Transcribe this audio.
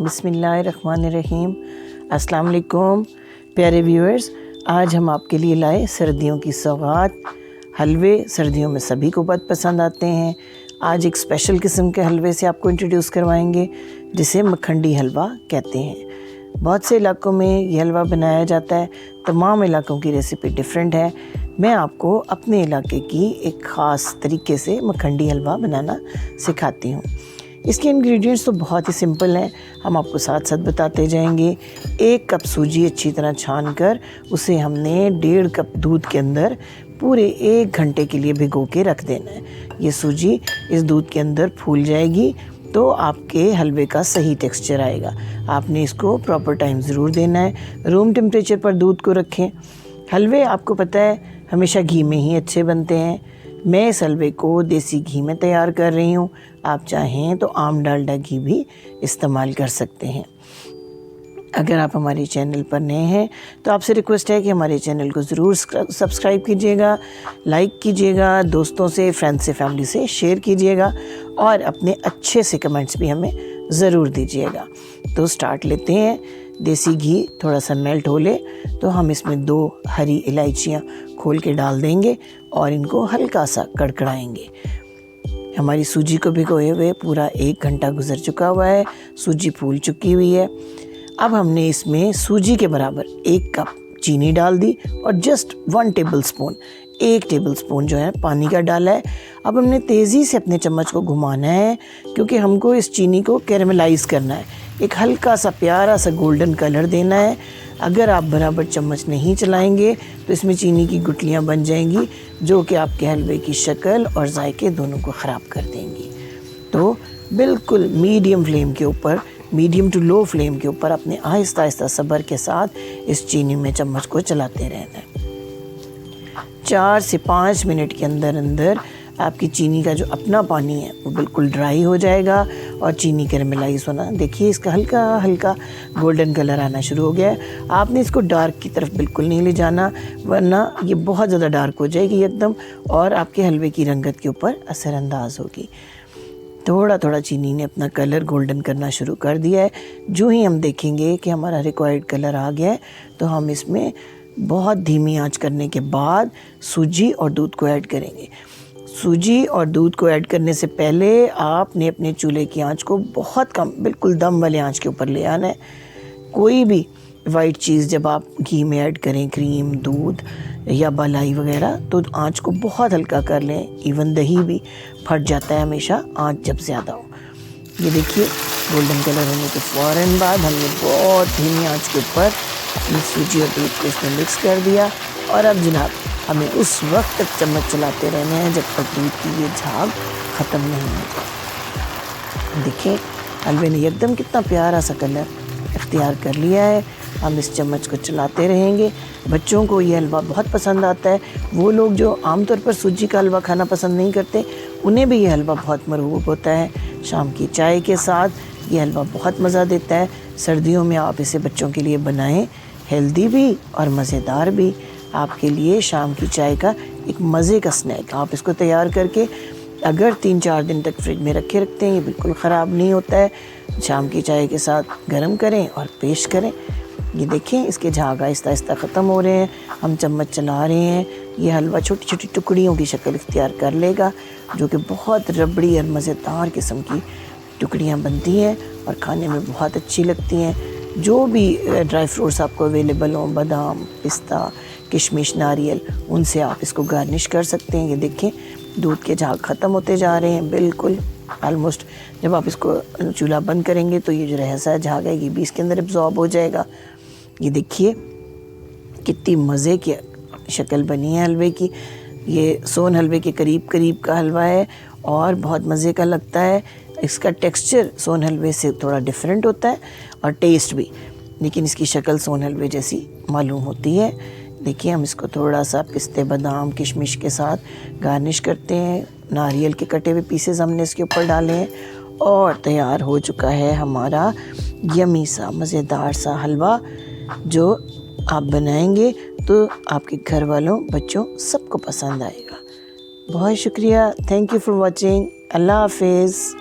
बिस्मिल्लाहिर्रहमानिर्रहीम। अस्सलाम वालेकुम प्यारे व्यूअर्स, आज हम आपके लिए लाए सर्दियों की सौगात। हलवे सर्दियों में सभी को बहुत पसंद आते हैं। आज एक स्पेशल किस्म के हलवे से आपको इंट्रोड्यूस करवाएंगे जिसे मखंडी हलवा कहते हैं। बहुत से इलाकों में ये हलवा बनाया जाता है, तमाम इलाकों की रेसिपी डिफरेंट है। मैं आपको अपने इलाके की एक ख़ास तरीके से मखंडी हलवा बनाना सिखाती हूँ। इसके इंग्रेडिएंट्स तो बहुत ही सिंपल हैं, हम आपको साथ साथ बताते जाएंगे। 1 कप सूजी अच्छी तरह छान कर उसे हमने 1.5 कप दूध के अंदर पूरे 1 घंटे के लिए भिगो के रख देना है। ये सूजी इस दूध के अंदर फूल जाएगी तो आपके हलवे का सही टेक्सचर आएगा। आपने इसको प्रॉपर टाइम ज़रूर देना है। रूम टेम्परेचर पर दूध को रखें। हलवे आपको पता है हमेशा घी में ही अच्छे बनते हैं। मैं इस हलवे को देसी घी में तैयार कर रही हूँ। आप चाहें तो आम डालडा घी भी इस्तेमाल कर सकते हैं। अगर आप हमारे चैनल पर नए हैं तो आपसे रिक्वेस्ट है कि हमारे चैनल को ज़रूर सब्सक्राइब कीजिएगा, लाइक कीजिएगा, दोस्तों से, फ्रेंड्स से, फैमिली से शेयर कीजिएगा और अपने अच्छे से कमेंट्स भी हमें ज़रूर दीजिएगा। तो स्टार्ट लेते हैं। देसी घी थोड़ा सा मेल्ट हो ले तो हम इसमें 2 हरी इलायचियाँ खोल के डाल देंगे और इनको हल्का सा कड़कड़ाएंगे। हमारी सूजी को भिगोए हुए पूरा 1 घंटा गुजर चुका हुआ है, सूजी फूल चुकी हुई है। अब हमने इसमें सूजी के बराबर 1 कप चीनी डाल दी और जस्ट 1 टेबल स्पून जो है पानी का डाला है। अब हमने तेज़ी से अपने चम्मच को घुमाना है क्योंकि हमको इस चीनी को कैरेमलाइज़ करना है, एक हल्का सा प्यारा सा गोल्डन कलर देना है। अगर आप बराबर चम्मच नहीं चलाएंगे तो इसमें चीनी की गुठलियाँ बन जाएंगी जो कि आपके हलवे की शक्ल और जायके दोनों को ख़राब कर देंगी। तो बिल्कुल मीडियम टू लो फ्लेम के ऊपर अपने आहिस्ता आहिस्ता सब्र के साथ इस चीनी में चम्मच को चलाते रहना है। 4 से 5 मिनट के अंदर अंदर आपकी चीनी का जो अपना पानी है वो बिल्कुल ड्राई हो जाएगा और चीनी कैरेमलाइज होना, देखिए इसका हल्का हल्का गोल्डन कलर आना शुरू हो गया है। आपने इसको डार्क की तरफ बिल्कुल नहीं ले जाना वरना ये बहुत ज़्यादा डार्क हो जाएगी एकदम और आपके हलवे की रंगत के ऊपर असरअंदाज होगी। थोड़ा थोड़ा चीनी ने अपना कलर गोल्डन करना शुरू कर दिया है। जो ही हम देखेंगे कि हमारा रिक्वायर्ड कलर आ गया है तो हम इसमें बहुत धीमी आंच करने के बाद सूजी और दूध को ऐड करेंगे। सूजी और दूध को ऐड करने से पहले आपने अपने चूल्हे की आंच को बहुत कम, बिल्कुल दम वाले आंच के ऊपर ले आना है। कोई भी वाइट चीज़ जब आप घी में ऐड करें, क्रीम, दूध या मलाई वगैरह, तो आंच को बहुत हल्का कर लें। इवन दही भी फट जाता है हमेशा आंच जब ज़्यादा हो। ये देखिए गोल्डन कलर होने के फ़ौरन बाद हमने बहुत धीमी आंच के ऊपर अपनी सूजी और दूध को इसमें मिक्स कर दिया और अब जनाब हमें उस वक्त तक चम्मच चलाते रहने हैं जब तक दूध की ये झाग ख़त्म नहीं हो जाए। देखिए हलवे ने एकदम कितना प्यारा सा कलर इख्तियार कर लिया है। हम इस चम्मच को चलाते रहेंगे। बच्चों को ये हलवा बहुत पसंद आता है। वो लोग जो आमतौर पर सूजी का हलवा खाना पसंद नहीं करते उन्हें भी ये हलवा बहुत मरगूब होता है। शाम की चाय के साथ ये हलवा बहुत मज़ा देता है। सर्दियों में आप इसे बच्चों के लिए बनाएं, हेल्दी भी और मज़ेदार भी। आपके लिए शाम की चाय का एक मज़े का स्नैक। आप इसको तैयार करके अगर 3-4 दिन तक फ्रिज में रखते हैं ये बिल्कुल ख़राब नहीं होता है। शाम की चाय के साथ गर्म करें और पेश करें। ये देखें इसके झाग आहिस्ता आहिस्ता ख़त्म हो रहे हैं। हम चम्मच चला रहे हैं। ये हलवा छोटी छोटी टुकड़ियों की शक्ल इख्तियार कर लेगा जो कि बहुत रबड़ी और मज़ेदार किस्म की टुकड़ियाँ बनती हैं और खाने में बहुत अच्छी लगती हैं। जो भी ड्राई फ्रूट्स आपको अवेलेबल हों, बादाम, पिस्ता, किशमिश, नारियल, उनसे आप इसको गार्निश कर सकते हैं। ये देखें दूध के झाग ख़त्म होते जा रहे हैं बिल्कुल ऑलमोस्ट। जब आप इसको चूल्हा बंद करेंगे तो ये जो रहसा झाग है ये भी इसके अंदर एब्जॉर्ब हो जाएगा। ये देखिए कितनी मज़े की शक्ल बनी है हलवे की। ये सोन हलवे के करीब करीब का हलवा है और बहुत मज़े का लगता है। इसका टेक्सचर सोन हलवे से थोड़ा डिफरेंट होता है और टेस्ट भी, लेकिन इसकी शक्ल सोन हलवे जैसी मालूम होती है। देखिए हम इसको थोड़ा सा पिस्ते, बादाम, किशमिश के साथ गार्निश करते हैं। नारियल के कटे हुए पीसेस हमने इसके ऊपर डाले हैं और तैयार हो चुका है हमारा यमी सा मज़ेदार सा हलवा जो आप बनाएंगे तो आपके घर वालों, बच्चों सबको पसंद आएगा। बहुत शुक्रिया। Thank you for watching. अल्लाह हाफिज़।